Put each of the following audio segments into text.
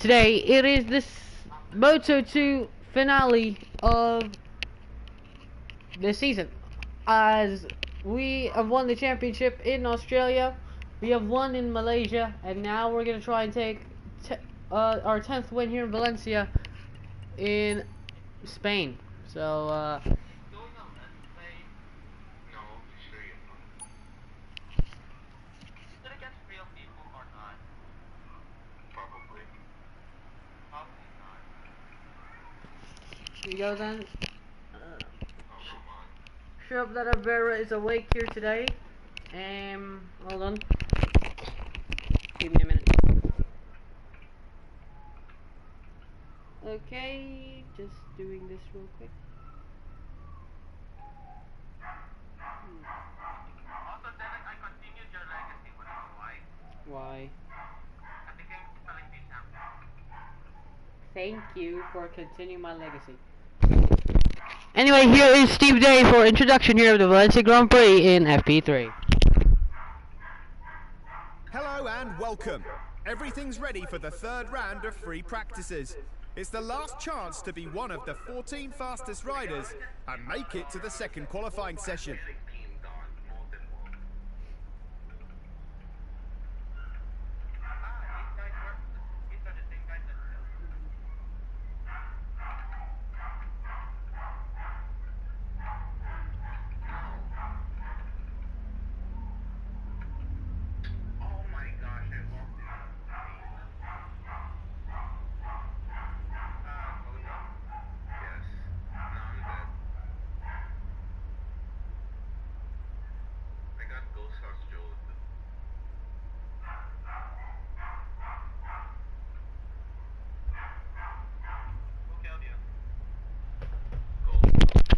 today. It is this Moto2 finale of the season. As we have won the championship in Australia, we have won in Malaysia, and now we're going to try and take our 10th win here in Valencia in Spain. So, here we go then. Sure hope that Vera is awake here today. Hold on. Give me a minute. Okay, just doing this real quick. Also, Derek, I continued your legacy, but why? Why? I became spelling bee champion. Thank you for continuing my legacy. Anyway, here is Steve Day for introduction here of the Valencia Grand Prix in FP3. Hello and welcome. Everything's ready for the third round of free practices. It's the last chance to be one of the 14 fastest riders and make it to the second qualifying session.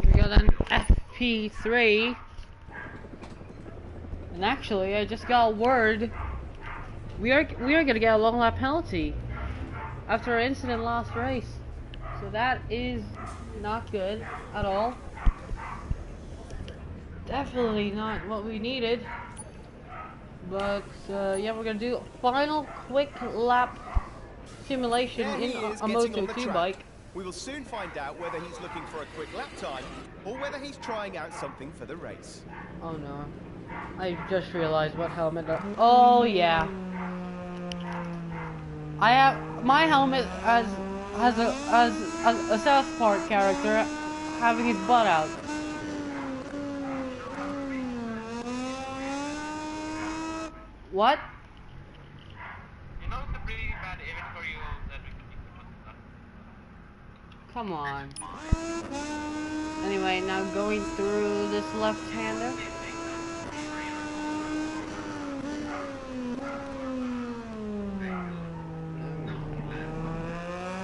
We got an FP3, and actually, I just got word we are gonna get a long lap penalty after our incident last race. So that is not good at all. Definitely not what we needed. But yeah, we're gonna do a final quick lap simulation in a Moto2 bike. We will soon find out whether he's looking for a quick lap time or whether he's trying out something for the race. Oh no. I just realized what helmet. Oh yeah. I have my helmet as a South Park character having his butt out. What? You know, it's a pretty bad event for you that we can put stuff. Come on. Anyway, now going through this left-hander.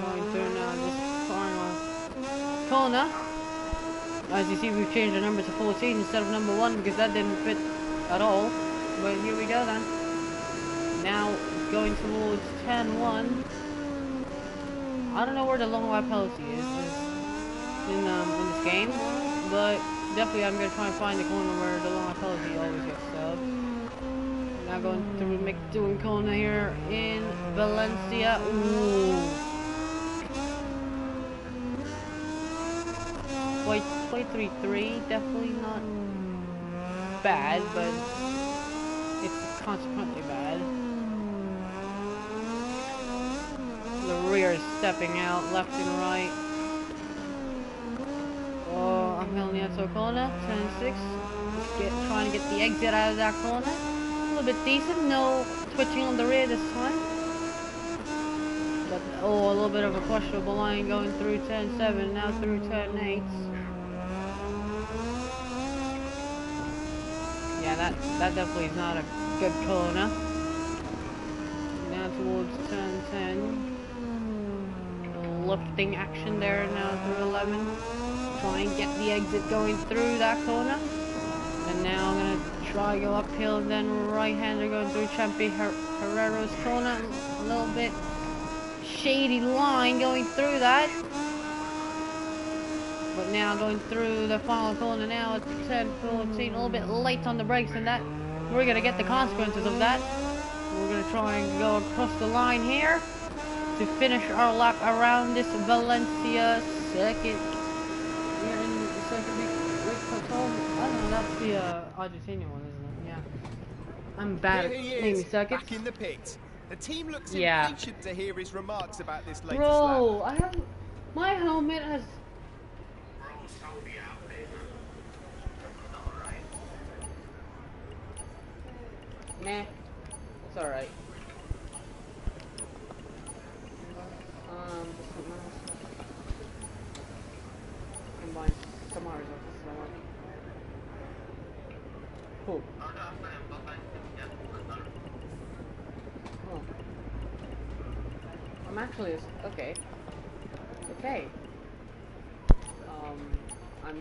Going through now this corner. As you see, we've changed the number to 14 instead of number 1 because that didn't fit at all. But here we go then. Now going towards 10-1. I don't know where the long lap penalty is in this game, but definitely I'm gonna try and find the corner where the long lap penalty always gets subbed. Now going through McDoing corner here in Valencia. Ooh. Play 3-3, definitely not bad, but it's consequently bad. The rear is stepping out left and right. Oh, I'm going into a corner, 10-6. Trying to get the exit out of that corner. A little bit decent, no twitching on the rear this time. But, oh, a little bit of a questionable line going through 10-7, now through 10-8. Yeah, that definitely is not a good corner. Now towards 10-10. Lifting action there now through 11. Try and get the exit going through that corner. And now I'm gonna try go uphill, then right-hander going through Champi Herrera's corner. A little bit shady line going through that. But now going through the final corner now at 10-14, a little bit late on the brakes, and that we're gonna get the consequences of that. We're gonna try and go across the line here to finish our lap around this Valencia circuit. We're in the circuit with Patrol. I don't know, that's the Argentinian one, isn't it? Yeah. I'm bad at naming circuits. Back in the pit. The team looks Yeah. impatient to hear his remarks about this latest Bro, lap. I have my helmet has. Nah, it's alright. Something else. Combine some ours off this one. Cool. Oh. I'm actually okay. Okay.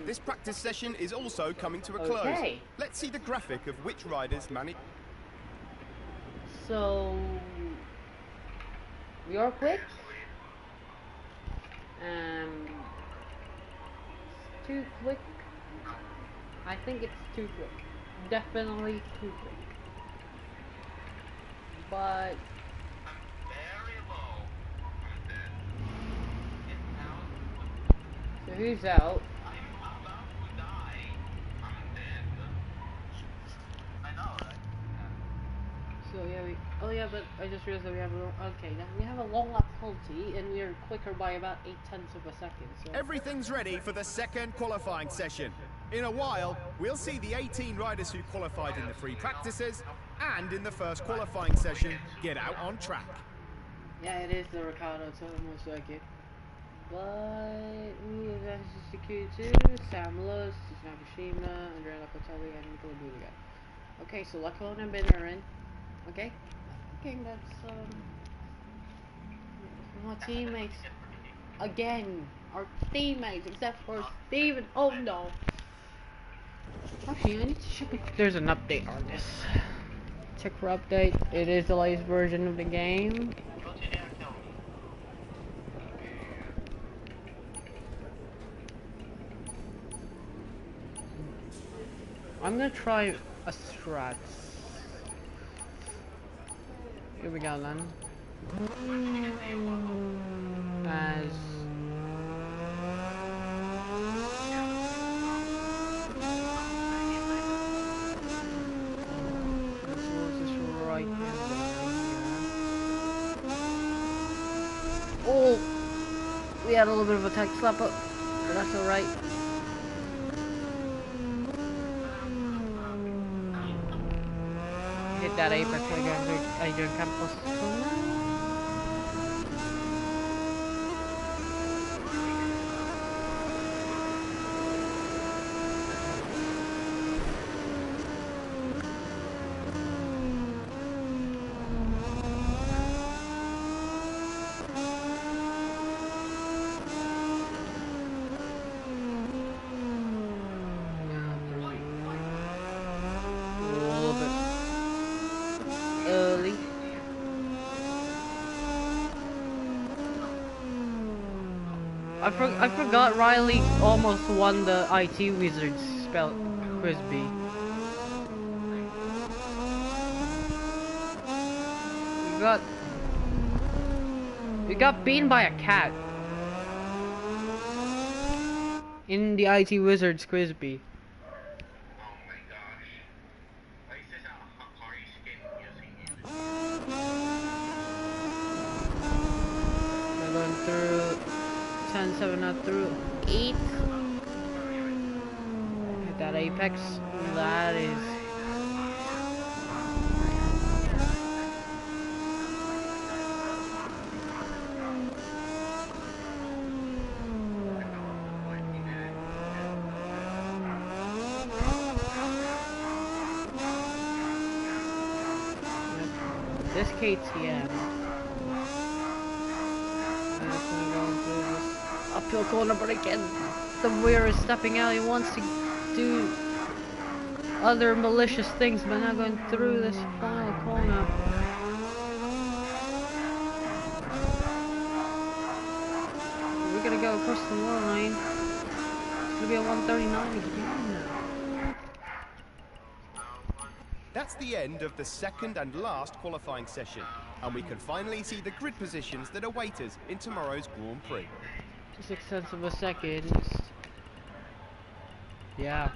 This practice session is also coming to a close. Okay. Let's see the graphic of which riders manage. So we are quick. Too quick. I think it's too quick. Definitely too quick. But so who's out? So yeah, oh yeah, but I just realized that we have now we have a long lap penalty and we are quicker by about 0.8 of a second. So Everything's ready for the second qualifying session. In a while, we'll see the 18 riders who qualified in the free practices and in the first qualifying session get out on track. yeah, it is the Ricardo Tomo circuit. But we have to Q2, Sam Lewis, Nakashima, Andrea Locatelli, and Nicola Buliga. Okay, so Lacone and Ben are in. Okay, I think that's my teammates again. Our teammates, except for Steven. Oh no. Actually, I need to check if there's an update on this. Check for update. It is the latest version of the game. I'm gonna try a strat. Here we go then. As right hand. Oh, we had a little bit of a tight slap up, but that's alright. Hit that apex by going through Adrian Campos. Early. I forgot Riley almost won the IT Wizards spell Frisbee. We got beaten by a cat in the IT Wizards Frisbee. Going through 10-7 now through 8. Hit that apex. That is this KTM. Uphill corner, but again, the rear is stepping out. He wants to do other malicious things, but now going through this final corner. We're gonna go across the line. It's gonna be a 139 again. That's the end of the second and last qualifying session. and we can finally see the grid positions that await us in tomorrow's Grand Prix. 6/10 of a second. Yeah.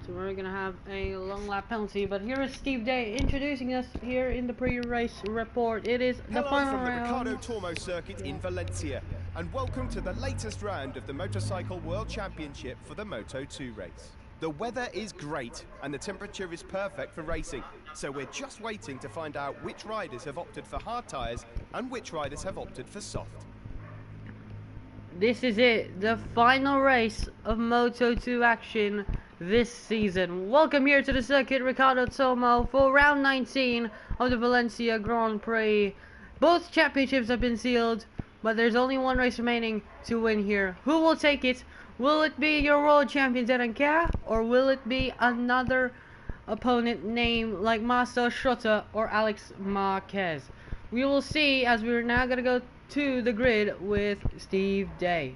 So we're gonna have a long lap penalty, but here is Steve Day introducing us here in the pre-race report. It is the Hello final from the round. Ricardo Tormo circuit in Valencia, and welcome to the latest round of the Motorcycle World Championship for the Moto2 race. The weather is great and the temperature is perfect for racing, so we're just waiting to find out which riders have opted for hard tyres and which riders have opted for soft. This is it, the final race of Moto2 action this season. Welcome here to the circuit Ricardo Tormo for round 19 of the Valencia Grand Prix. Both championships have been sealed, but there's only one race remaining to win here. Who will take it? Will it be your world champion MyCareer, or will it be another opponent named like Master Schrotter or Alex Marquez? We will see, as we're now going to go to the grid with Steve Day.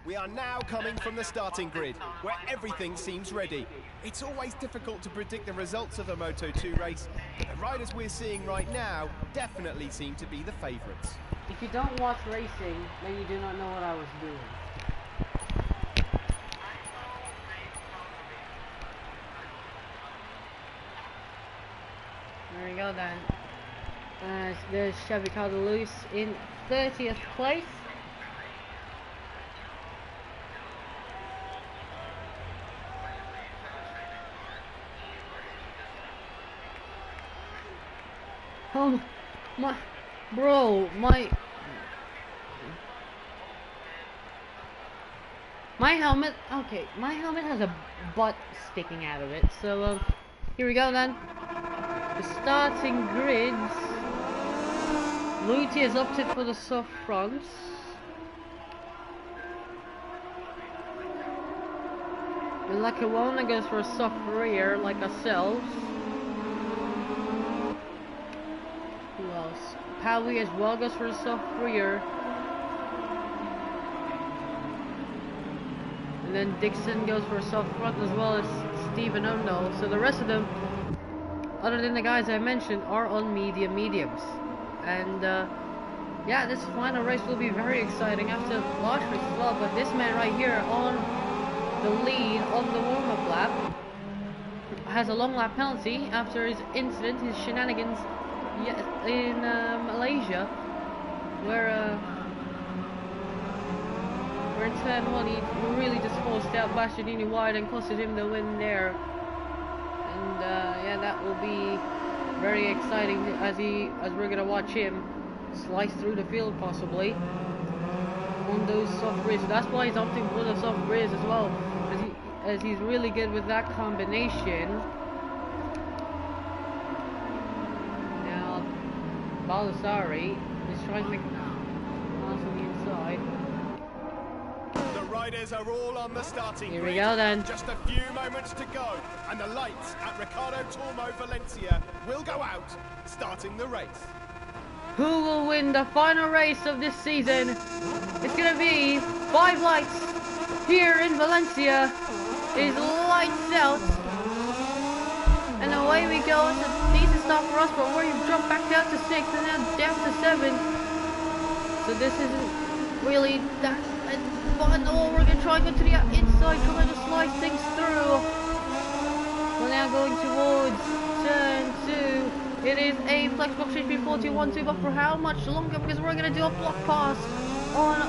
We are now coming from the starting grid, where everything seems ready. It's always difficult to predict the results of a Moto2 race. The riders we're seeing right now definitely seem to be the favourites. If you don't watch racing, then you do not know what I was doing. There we go then. There's Chevy Lewis in 30th place. Oh my, bro, my helmet. Okay, my helmet has a butt sticking out of it. So here we go then. The starting grids. Luti has opted for the soft fronts. The Lackawanna goes for a soft rear like ourselves. Who else? Powie as well goes for a soft rear. And then Dixon goes for a soft front as well as Stephen Ondo. So the rest of them, other than the guys I mentioned, are on mediums. And yeah, this final race will be very exciting after last race as well. But this man right here on the lead on the warm-up lap has a long lap penalty after his incident, his shenanigans in Malaysia, where in turn 1 he really just forced out Bastianini wide and costed him the win there. And yeah, that will be very exciting as we're gonna watch him slice through the field possibly on those soft rears. So that's why he's opting for the soft rears as well, as he's really good with that combination. Now Baldassari is trying to make a pass on the inside. The riders are all on the starting grid. Here we go then. Just a few moments to go, and the lights at Ricardo Tormo Valencia will go out, starting the race. Who will win the final race of this season? It's gonna be 5 lights here in Valencia. Is lights out, and away we go. It's a decent start for us, but we've dropped back down to 6 and now down to 7. So this isn't really that fun. Oh, we're gonna try and go to the inside, trying to slice things through. We're now going towards turn 2. It is a flex box change before 2-1-2, but for how much longer? Because we're gonna do a block pass on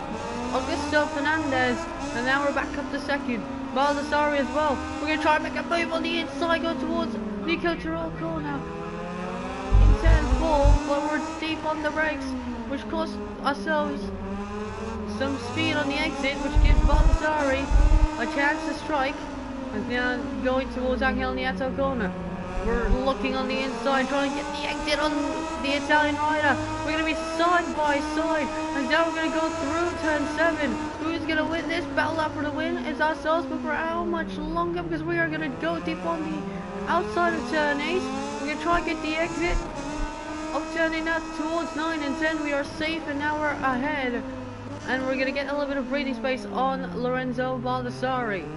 Augusto Fernandez, and now we're back up to second. Baldassari as well. We're going to try and make a move on the inside, go towards Nico Tirol corner in turn 4, but we're deep on the brakes, which cost ourselves some speed on the exit, which gives Baldassari a chance to strike. And now going towards Angel Nieto corner. We're looking on the inside, trying to get the exit on the Italian rider. We're going to be side by side, and now we're going to go through turn 7. Who's going to win this battle up for the win? It's ourselves, but for how much longer? Because we are going to go deep on the outside of turn 8. We're going to try and get the exit of turning out towards 9 and 10. We are safe, and now we're ahead. And we're going to get a little bit of breathing space on Lorenzo Baldassari.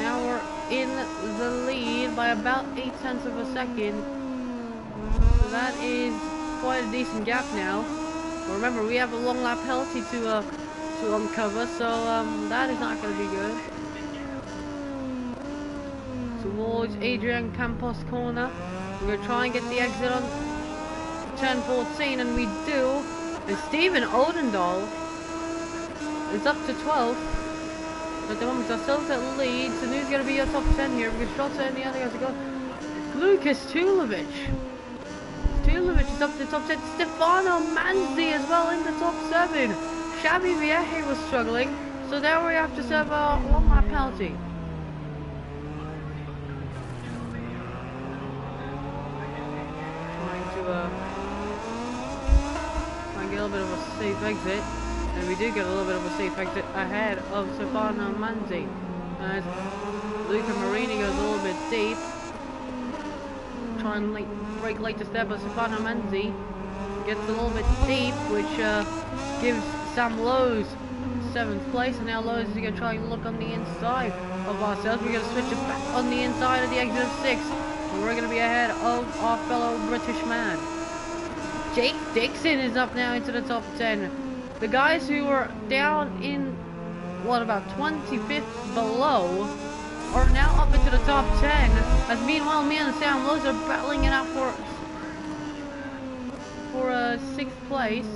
now we're in the lead by about 0.8 of a second. So that is quite a decent gap now. But remember, we have a long lap penalty to uncover, so that is not going to be good. Towards Adrian Campos corner, we're going to try and get the exit on turn 14, and we do. And Stephen Odendahl is up to 12th. At the moment, ourselves at lead, so who's going to be your top 10 here? Because Strota and the other guys are going. Lucas Tulovic. Tulovic is up to the top 10. Stefano Manzi as well in the top 7. Xavi Vieje was struggling, so now we have to serve a one lap penalty. Trying to get a little bit of a safe exit. And we do get a little bit of a safe exit ahead of Stefano Manzi. As Luca Marini goes a little bit deep. Trying to break late to step, but Stefano Manzi gets a little bit deep, which gives Sam Lowe's 7th place. And now Lowe's is going to try and look on the inside of ourselves. We're going to switch it back on the inside of the exit of 6. And we're going to be ahead of our fellow British man. Jake Dixon is up now into the top 10. The guys who were down in, what, about 25th below are now up into the top 10. As meanwhile, me and Sam Lowe's are battling it out for 6th place.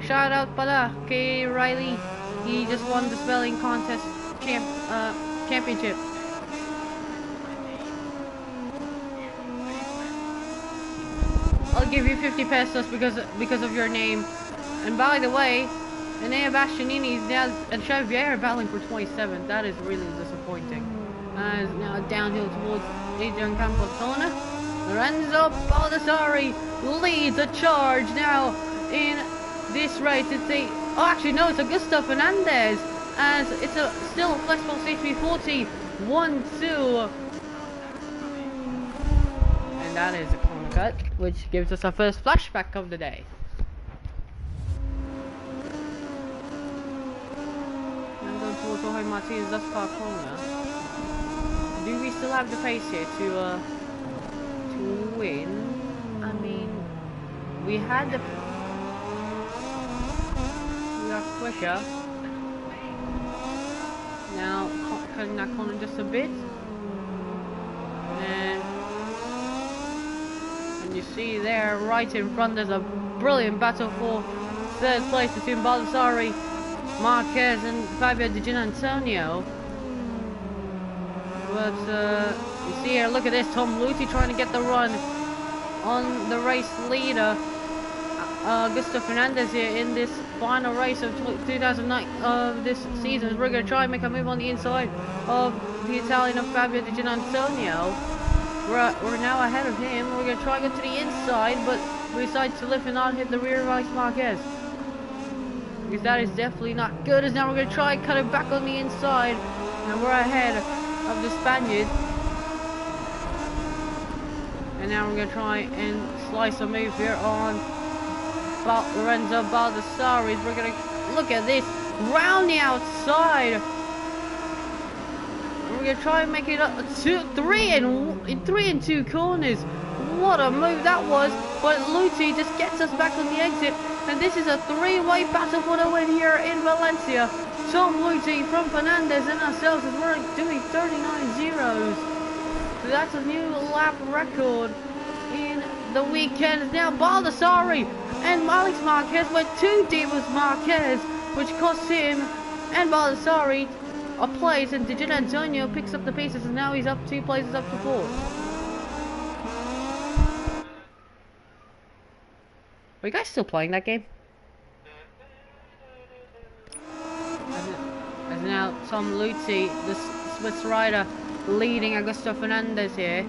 Shout out Pala K. Riley. He just won the spelling contest championship. I'll give you 50 pesos because of your name. And by the way, Enea Bastianini is now and Xavier are battling for 27th. That is really disappointing. As now downhill towards Adrian Campos. Lorenzo Baldassari leads the charge now in this race. It's it's Augusto Fernandez, as it's still a flexible CP40 1-2. And that is a corner cut, which gives us our first flashback of the day. Jorge Martinez, that's far corner. Do we still have the pace here to win? I mean, we had pressure. Now cutting that corner just a bit, and you see there right in front there's a brilliant battle for 3rd place between Baldassari, Marquez and Fabio Di Gianantonio. But you see here, look at this, Tom Luthi trying to get the run on the race leader, Augusto Fernandez, here in this final race of 2009 of this season. We're going to try and make a move on the inside of the Italian of Fabio Di Gianantonio. We're now ahead of him. We're going to try and go to the inside, but we decide to lift and not hit the rear of Alex Marquez, because that is definitely not good. As now we're going to try and cut it back on the inside, and we're ahead of the Spaniard. And now we're going to try and slice a move here on Lorenzo Baldassari. We're going to look at this, round the outside. And we're going to try and make it up 3 and 2 corners. What a move that was! But Luthi just gets us back on the exit. And this is a 3-way battle for the win here in Valencia. Tom Luthi from Fernandez and ourselves, as we're doing 39 zeros. So that's a new lap record in the weekend. Now Baldassari and Alex Marquez went too deep with Marquez, which cost him and Baldassari a place, and Di Gianantonio picks up the pieces, and now he's up 2 places, up to 4. Are you guys still playing that game? As now Tom Luthi, the Swiss rider, leading Augusto Fernandez here.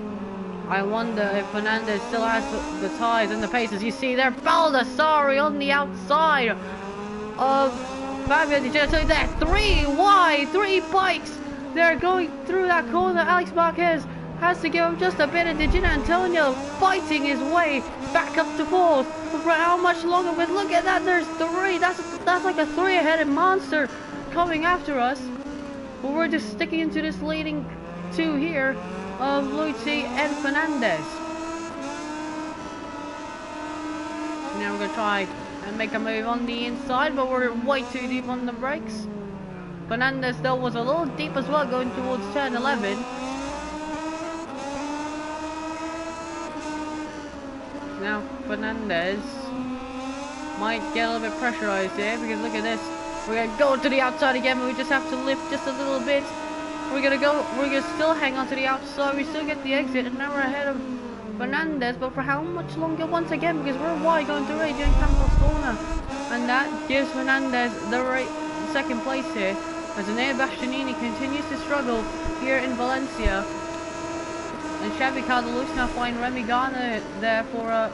I wonder if Fernandez still has the ties and the paces. You see there, Baldassari on the outside of Fabio Di Gianantonio. There, 3 wide, 3 bikes. They're going through that corner. Alex Marquez has to give him just a bit, of Di Gianantonio fighting his way back up to 4th. For how much longer? But look at that, there's 3. That's like a 3-headed monster coming after us. but we're just sticking into this leading two here of Luti and Fernandez. Now we're gonna try and make a move on the inside, but we're way too deep on the brakes. Fernandez though was a little deep as well, going towards turn 11. Now Fernandez might get a little bit pressurized here, because look at this. We're gonna go to the outside again, but we just have to lift just a little bit. We're gonna still hang on to the outside. We still get the exit, and now we're ahead of Fernandez, but for how much longer once again, because we're wide going to Ray during Campos corner, and that gives Fernandez the second place here, as Enea Bastianini continues to struggle here in Valencia, and Xavi Cardelus now find Remy Garner there for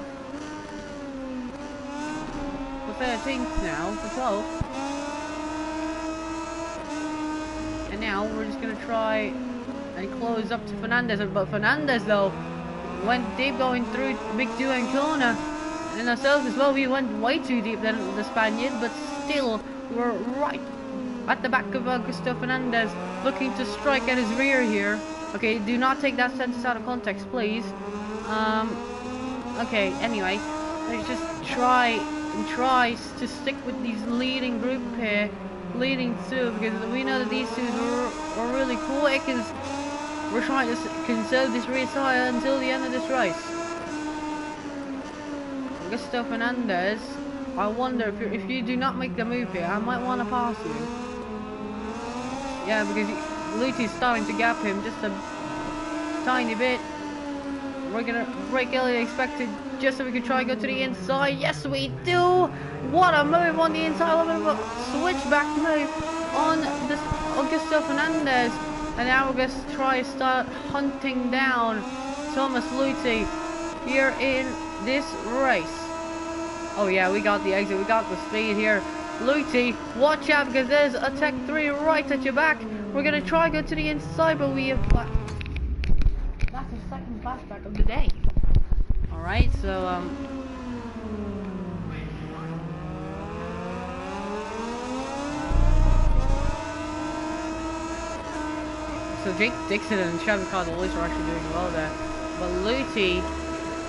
13th now, for 12th. And now we're just going to try and close up to Fernandez, but Fernandez though went deep going through Big Two and corner, and ourselves as well. We went way too deep than the Spaniard, but still we're right at the back of Augusto Fernandez, looking to strike at his rear here. Okay, do not take that sentence out of context, please. Okay, anyway, let's just try to stick with these leading group here, leading two, because we know that these two are really cool, because we're trying to conserve this rear tire until the end of this race. Augusto Fernandez, I wonder if you do not make the move here, I might want to pass you. Yeah, because Luti's starting to gap him just a tiny bit. We're gonna brake earlier than expected, just so we can try and go to the inside. Yes, we do! What a move on the inside, a little bit of a switchback move on this Augusto Fernandez. And now we're going to try to start hunting down Thomas Luti here in this race. Oh yeah, we got the exit, we got the speed here. Luti, watch out, because there's a Tech 3 right at your back. We're going to try and go to the inside, but we have... That's the second flashback of the day. Alright, so so Jake Dixon and Xavi Cardelus are actually doing well there. But Luti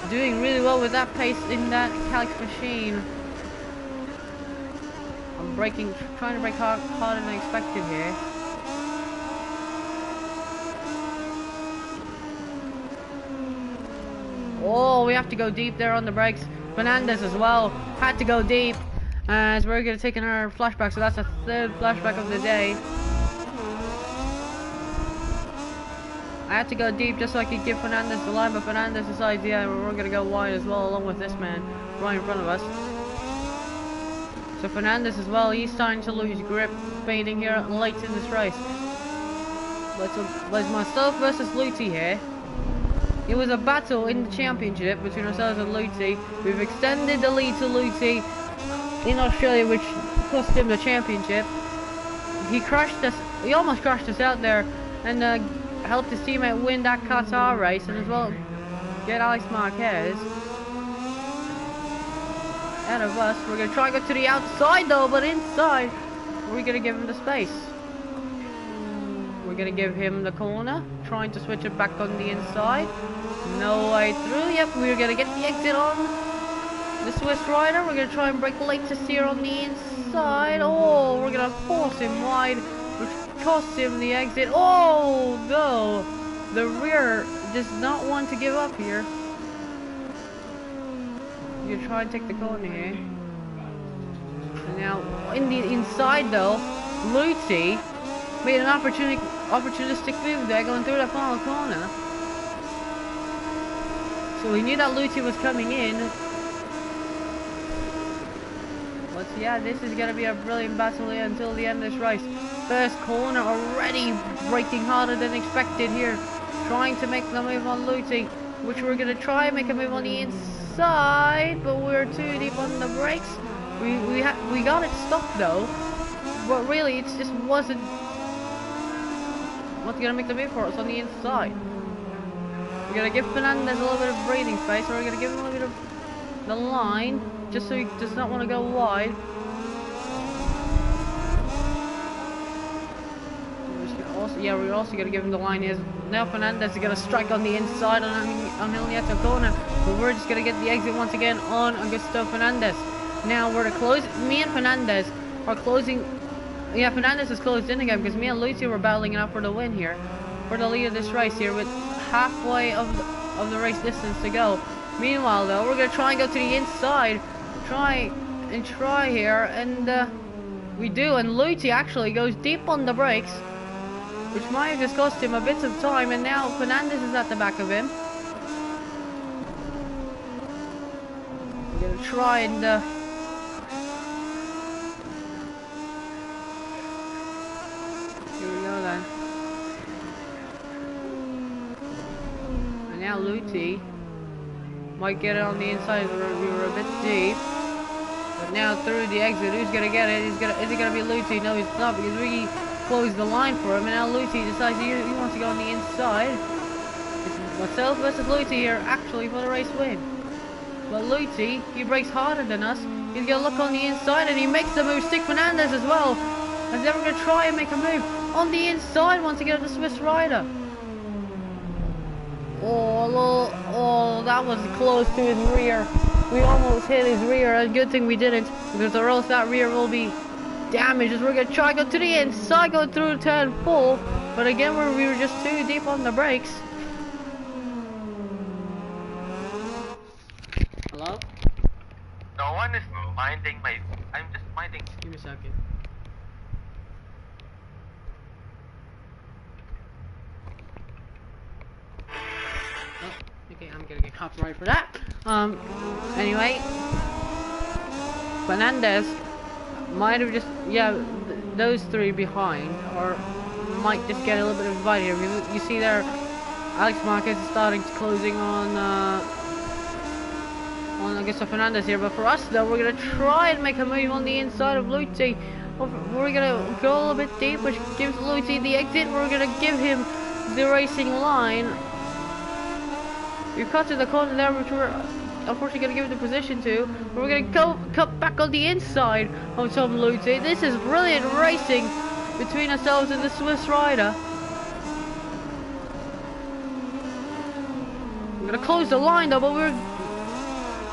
doing really well with that pace in that Calyx machine. I'm trying to brake harder than expected here. Oh, we have to go deep there on the brakes. Fernandez as well had to go deep, as we're going to take another flashback. So that's a third flashback of the day. I had to go deep just so I could give Fernandez the line, but Fernandez decides, yeah, we're going to go wide as well, along with this man right in front of us. So Fernandez as well, he's starting to lose grip, fading here late in this race. But it's myself versus Luti here. It was a battle in the championship between ourselves and Luti. We've extended the lead to Luti in Australia, which cost him the championship. He almost crashed us out there, and helped his teammate win that Qatar race, and as well get Alex Marquez out of us. We're going to try and go to the outside though, but inside we're going to give him the space. We're going to give him the corner, trying to switch it back on the inside. No way through. Yep, we're going to get the exit on the Swiss rider. We're going to try and brake late to steer on the inside. Oh, we're going to force him wide, which costs him the exit. Oh, no. The rear does not want to give up here. You try and take the corner here. And now, in the inside though, Luti made an opportunistic move there, going through that final corner. So he knew that Luti was coming in. But yeah, this is going to be a brilliant battle here until the end of this race. First corner already braking harder than expected here. Trying to make the move on Luti, which we're going to try and make a move on the inside, but we're too deep on the brakes. We got it stopped though, but really it just wasn't what's going to make the move for us on the inside. We're going to give Fernandez a little bit of breathing space, or we're going to give him a little bit of the line, just so he does not want to go wide. yeah, we're also gonna give him the line. Is now Fernandez is gonna strike on the inside on Ilnieto corner, but we're just gonna get the exit once again on Augusto Fernandez. Now we're to close. Me and Fernandez are closing. Yeah, Fernandez is closed in again because me and Lucy were battling it out for the win here, for the lead of this race here with halfway of the race distance to go. Meanwhile, though, we're gonna try and go to the inside, try here, and we do. And Lucy actually goes deep on the brakes, which might have just cost him a bit of time. And now Fernandez is at the back of him. We're gonna try and here we go then. And now Lucy might get it on the inside. We were a bit deep. But now through the exit, who's gonna get it? Is it gonna be Lucy? No, it's not, because we closed the line for him. And now Lucy decides he wants to go on the inside. It's myself versus Lucy here, actually, for the race win. But Lucy, he brakes harder than us. He's gonna look on the inside, and he makes the move. Stick Fernandez as well. And then we're gonna try and make a move on the inside once again, the Swiss rider. Oh, that was close to his rear. We almost hit his rear. A good thing we didn't, because or else that rear will be damaged. As we're gonna try go to the inside, go through turn 4. But again, we were just too deep on the brakes. Hello? No one is minding my... I'm just minding... Give me a second. Oh, okay, I'm gonna get copyright for that. Anyway, Fernandez might have just, yeah, those three behind, or might just get a little bit of a bite here. You see there, Alex Marquez is starting to closing on Augusto Fernandez here. But for us though, we're gonna try and make a move on the inside of Lucy. We're gonna go a little bit deep, which gives Lucy the exit. We're gonna give him the racing line. We've cut to the corner there, which we're unfortunately going to give it the position to. We're going to cut back on the inside of Tom Lucy. This is brilliant racing between ourselves and the Swiss rider. We're going to close the line though, but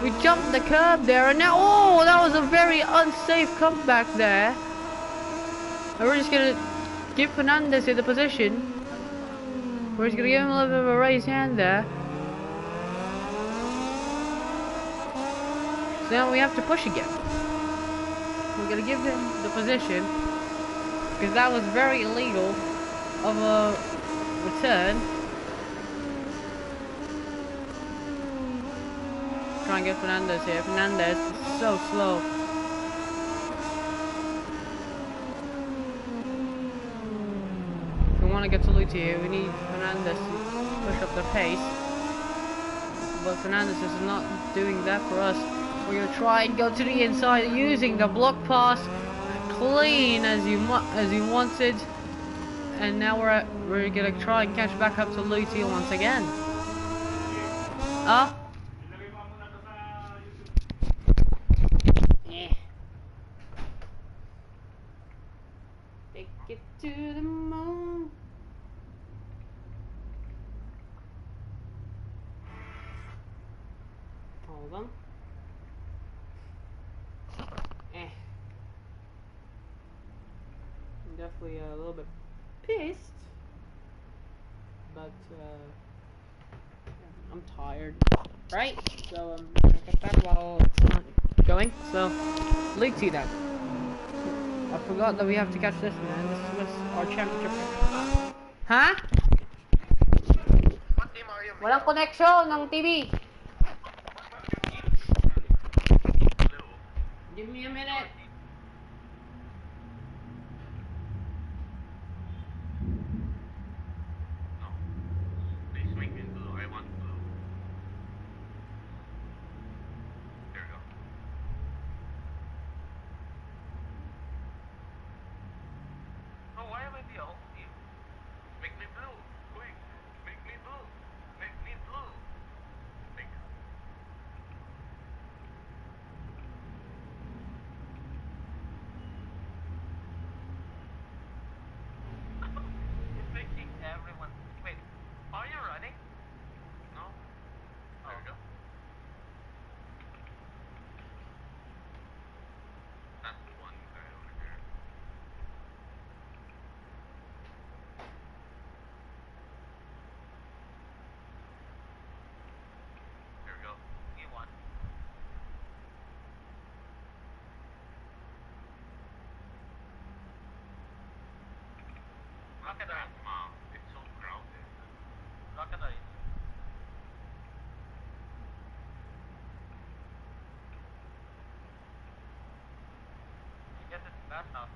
we jumped the curb there, and now, oh, that was a very unsafe comeback there. And we're just going to give Fernandez here the position. We're just going to give him a little bit of a raised hand there. So now we have to push again. We're gonna give him the position, because that was very illegal of a return. Try and get Fernandez here. Fernandez is so slow. If we want to get to Lucy here, we need Fernandez to push up the pace. But Fernandez is not doing that for us. We're gonna try and go to the inside using the block pass, clean as you wanted, and now we're gonna try and catch back up to Lucy once again. Yeah. Take it to the moon. Hold on. I'm definitely a little bit pissed, but I'm tired, right? So I get back while it's not going. So Lucy then. I forgot that we have to catch this man. This was our championship. Huh? What team are you? Walang connection ng TV. Give me a minute. No. Please make me blue. I want blue. There we go. Oh, why am I the old team? Make me blue. Quick. Make me blue. Make me blue. Thank you. that's nothing.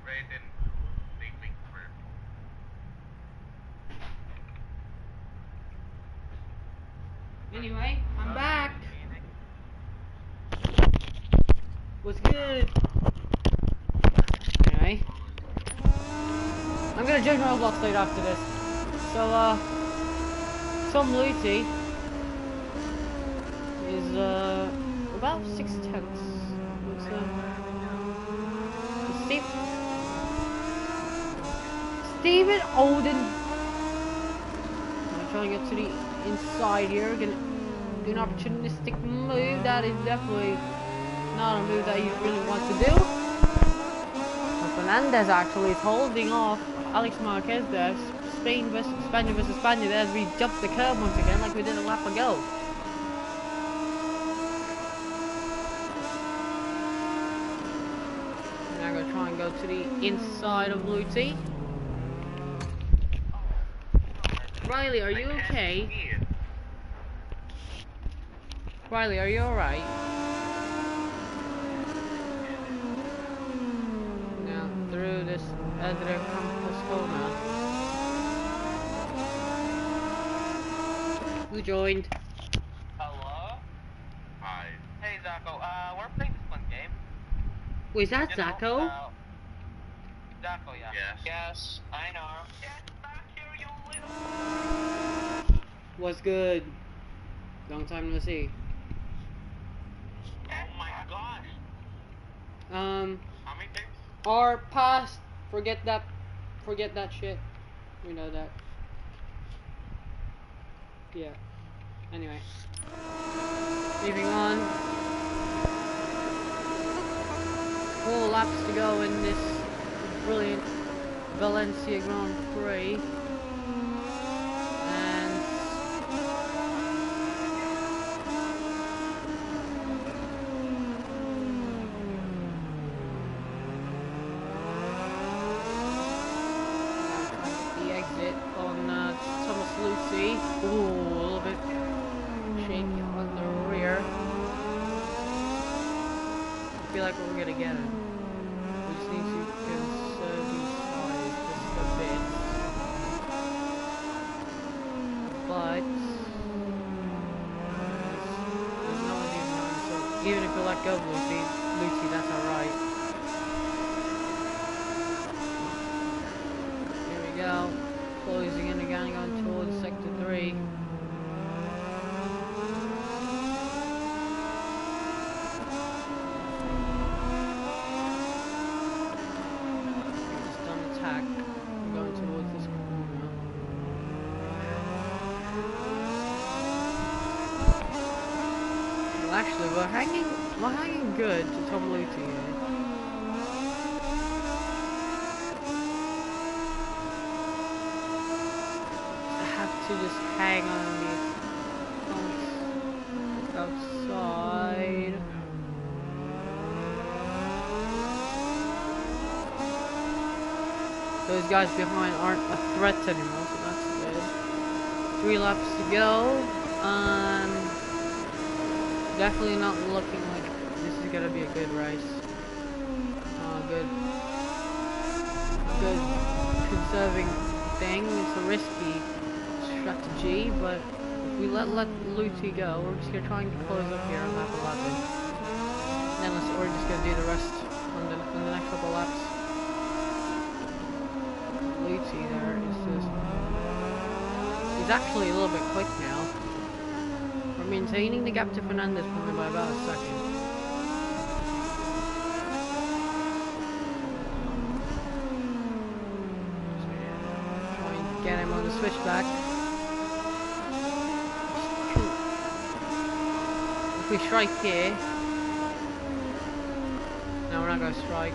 Right in leaving for Anyway, I'm back. What's good? Anyway, I'm gonna judge Roblox later after this. So, Tom Lucy is, about 6/10. What's, Stephen Olden. I'm trying to get to the inside here. Gonna do an opportunistic move. That is definitely not a move that you really want to do. But Fernandez actually is holding off Alex Marquez there. Spaniard versus Spaniard as we jump the curb once again like we did a lap ago. Now I'm gonna try and go to the inside of Lucy. Riley, are you okay? Riley, are you alright? Now, through this other campus corner. Who joined? Hello? Hi. Hey, Zacho. We're playing this one game. Wait, is that Zacho? Zacho, yeah. Yes, I know. Get back here, you little... What's good? Long time no see. Oh my gosh. How many things? Our past. Forget that shit. We know that. Yeah. Anyway. Moving on. 4 laps to go in this brilliant Valencia Grand Prix. And the exit on Thomas Lucy. Ooh, a little bit shaky on the rear. I feel like we're gonna get it. We just need to conserve these tires just a bit. But there's no one even on, so even if we let go of Lucy, that's alright. Here we go. Closing in again, going towards sector 3. Just on attack. We're going towards this corner. Well, actually, we're hanging good to Tom Luty here. To just hang on the outside. Those guys behind aren't a threat anymore, so that's good. 3 laps to go. Definitely not looking like this is gonna be a good race. Good conserving thing. It's a risky strategy, but if we let Luty go, we're just gonna try and close up here on lap 11. And then we're just gonna do the rest on the next couple laps. Luty there is he's actually a little bit quick now. We're maintaining the gap to Fernandez probably by about a second. Try and get him on the switchback. If we strike here, no, we're not going to strike.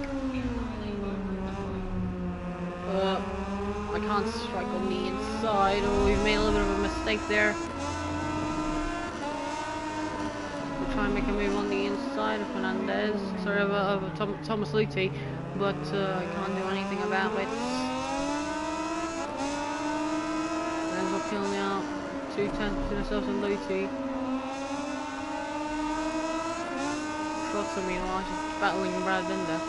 I can't strike on the inside. Oh, we've made a little bit of a mistake there. We'll try and make a move on the inside of Fernandez. Sorry, of Thomas Luty, but I can't do anything about it. kill now. 210 between ourselves and Luti. Trotter meanwhile just battling Brad Binder.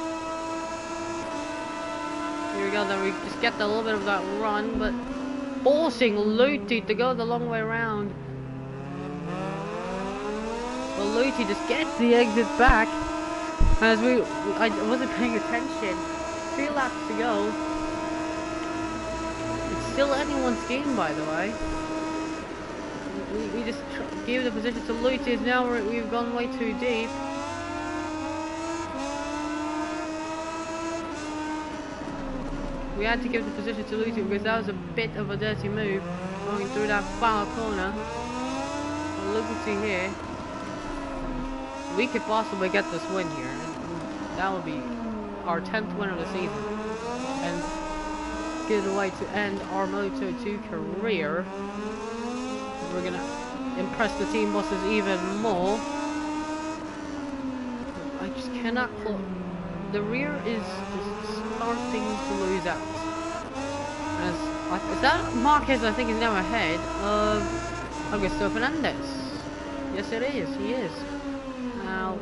Here we go, then we just get a little bit of that run, but forcing Luti to go the long way around. Well, Luti just gets the exit back. As I wasn't paying attention. 3 laps to go. It's still anyone's game, by the way. We just gave the position to Luti. Now we've gone way too deep. We had to give the position to Luti because that was a bit of a dirty move going through that final corner. Luti here. We could possibly get this win here. That would be our 10th win of the season. And get a way to end our Moto2 career. We're gonna impress the team bosses even more. I just cannot close. The rear is just starting to lose out. Is that Marquez, I think, is now ahead of Augusto Fernandez. Yes, it is. He is. Now,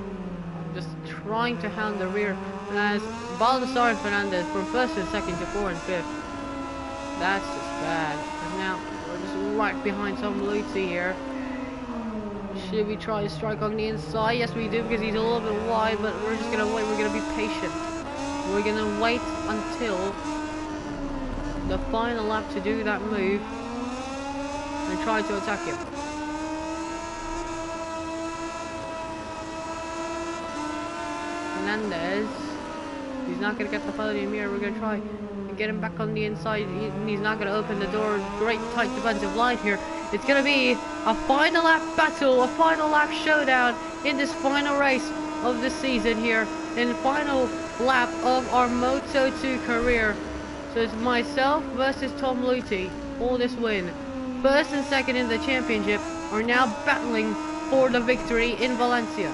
just trying to hound the rear as Baldassare and Fernandez from 1st and 2nd to 4th and 5th. That's just bad. And now, we're just right behind Tom Luti here. Should we try to strike on the inside? Yes, we do, because he's a little bit wide, but we're just going to wait. We're going to be patient. We're going to wait until the final lap to do that move and try to attack him. Fernandez, he's not going to get the podium here. We're going to try and get him back on the inside. He's not going to open the door. Great tight defensive line here. It's going to be a final lap battle, a final lap showdown in this final race of the season here, in the final lap of our Moto2 career. So it's myself versus Tom Luti for this win. 1st and 2nd in the championship are now battling for the victory in Valencia.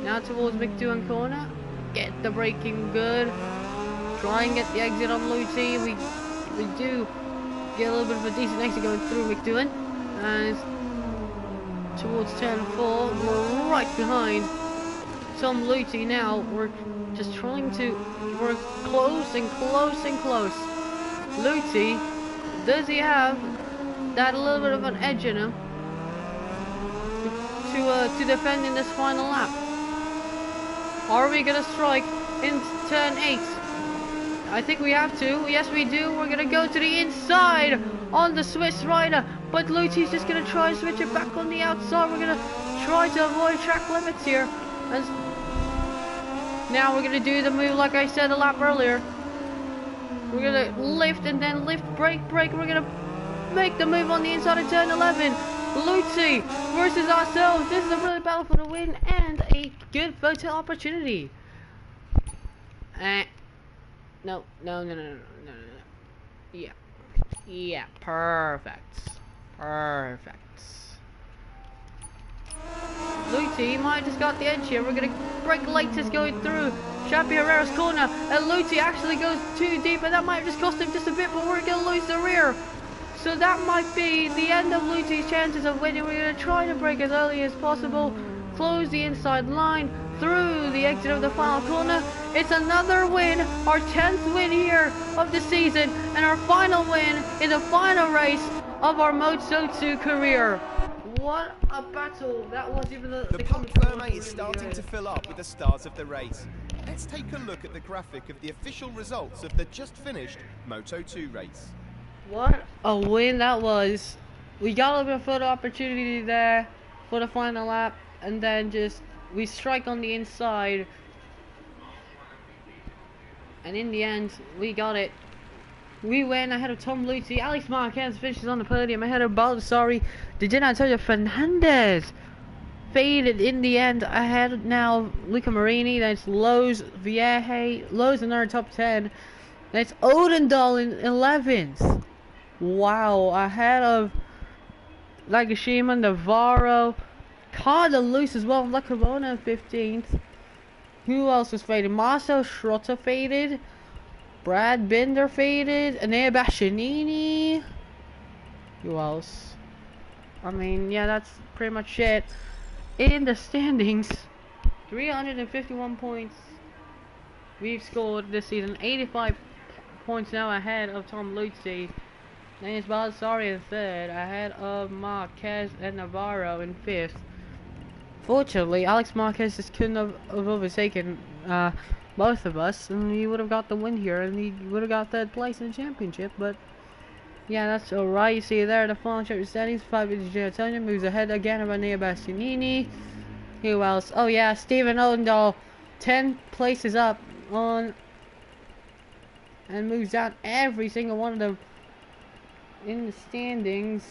Now towards McDowan corner, get the braking good, try and get the exit on Luti. We do get a little bit of a decent exit going through McDowan, and towards turn 4, we're right behind Tom Luti now. We're just trying to, we're close and close and close. Luti, does he have that little bit of an edge in him to defend in this final lap? Are we gonna strike in turn 8? I think we have to. Yes, we do. We're gonna go to the inside on the Swiss rider, but Luti's just gonna try and switch it back on the outside. We're gonna try to avoid track limits here, and now we're gonna do the move like I said a lap earlier. We're gonna lift and then lift, brake. We're gonna make the move on the inside of turn 11. Luti versus ourselves. This is a really battle for the win and a good photo opportunity. No. Yeah, perfect. Luti might have just got the edge here. We're gonna break latest going through Xabi Herrera's corner, and Luti actually goes too deep, and that might have just cost him just a bit, but we're gonna lose the rear. So that might be the end of Luti's chances of winning. We're going to try to break as early as possible, close the inside line through the exit of the final corner. It's another win, our 10th win here of the season, and our final win in the final race of our Moto2 career. What a battle that was. Even the pump permit is starting to fill up with the start of the race. Let's take a look at the graphic of the official results of the just finished Moto2 race. What a win that was. We got a little bit of photo opportunity there for the final lap, and then just we strike on the inside, and in the end we got it. We win ahead of Tom Luti. Alex Marquez finishes on the podium ahead of Baldassare. Did Antonio Fernandez faded in the end ahead now Luca Marini. That's Lowe's Vieje. Lowe's another top 10. That's Odendahl in 11th. Wow, ahead of Nagashima, Navarro, Carter Luce as well, La Corona 15th. Who else was faded? Marcel Schrotter faded. Brad Binder faded. Anea Bashanini. Who else? I mean, yeah, that's pretty much it. In the standings, 351 points we've scored this season. 85 points now ahead of Tom Luzzi. Dennis Baldassari in third, ahead of Marquez and Navarro in fifth. Fortunately, Alex Marquez just couldn't have overtaken both of us, and he would have got the win here, and he would have got third place in the championship. But yeah, that's alright. You see there the final chapter standings. 5 is Antonio moves ahead again of Anea Bastianini. Who else? Oh yeah, Stephen Odendahl, 10 places up on, and moves down every single one of them in the standings.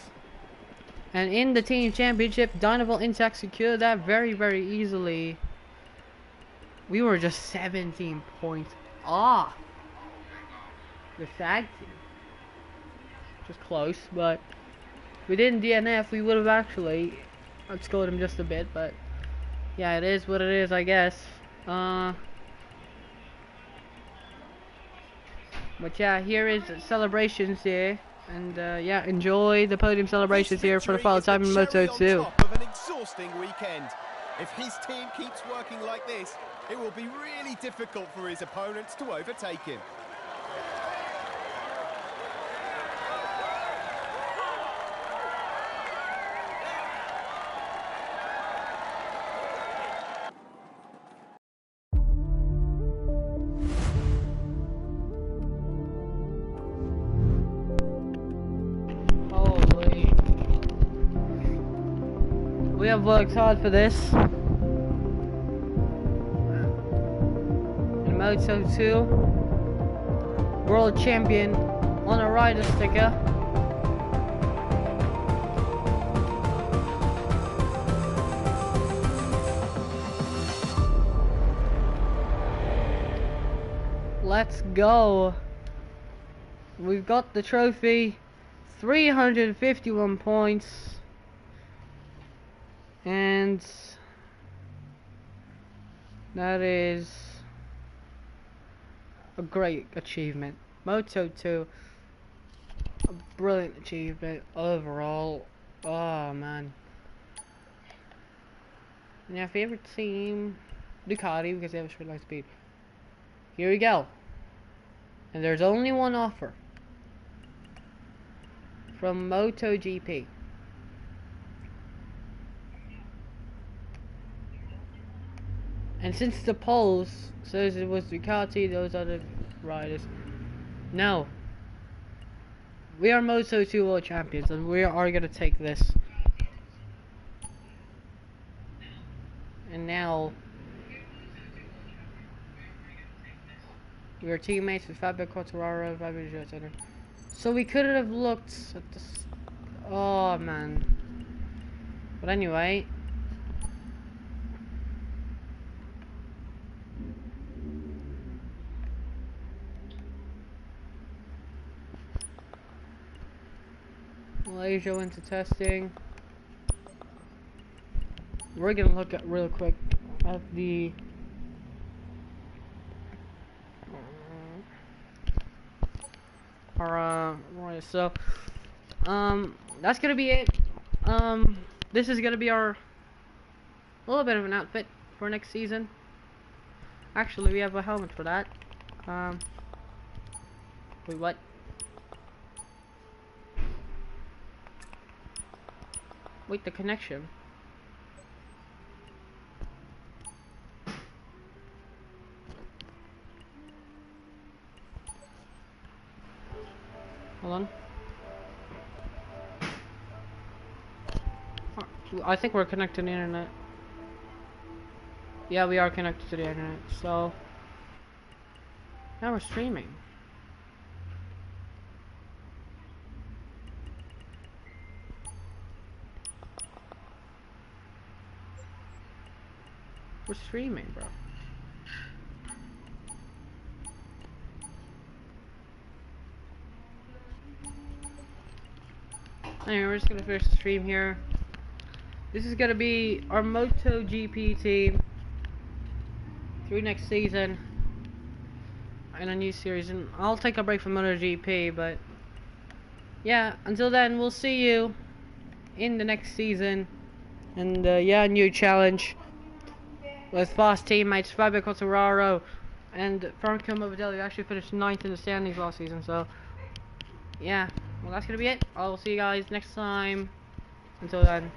And in the team championship, Dynaval Intact secured that very, very easily. We were just 17 points off the tag team. Just close, but if we didn't DNF, we would have actually outscored him just a bit. But yeah, it is what it is, I guess. But yeah, here is celebrations here. And yeah, enjoy the podium celebrations here for the final time in Moto2. Of an exhausting weekend. If his team keeps working like this, it will be really difficult for his opponents to overtake him. We have worked hard for this. In Moto2, world champion on a rider sticker. Let's go. We've got the trophy. 351 points. And that is a great achievement. Moto2, a brilliant achievement overall. Oh man. And our favorite team, Ducati, because they have a straight line speed. Here we go. And there's only one offer from MotoGP. And since the polls says it was Ducati, those other riders. No. We are Moto2 World Champions, and we are going to take this. And now, we are teammates with Fabio Quartararo, Fabio Giottino. So we could have looked at this. Oh man. But anyway. Malaysia went to testing. We're gonna look at real quick at the right, so that's gonna be it. This is gonna be our little bit of an outfit for next season. Actually, we have a helmet for that. Wait, what? Wait, the connection. Hold on. Oh, I think we're connected to the internet. Yeah, we are connected to the internet. So now we're streaming. We're streaming, bro. Anyway, we're just gonna finish the stream here. This is gonna be our MotoGP team through next season. in a new series, and I'll take a break from MotoGP, but yeah, until then, we'll see you in the next season, and yeah, new challenge with fast teammates, Fabio Quartararo and Franco Morbidelli actually finished 9th in the standings last season, so yeah, well, that's gonna be it. I'll see you guys next time. Until then.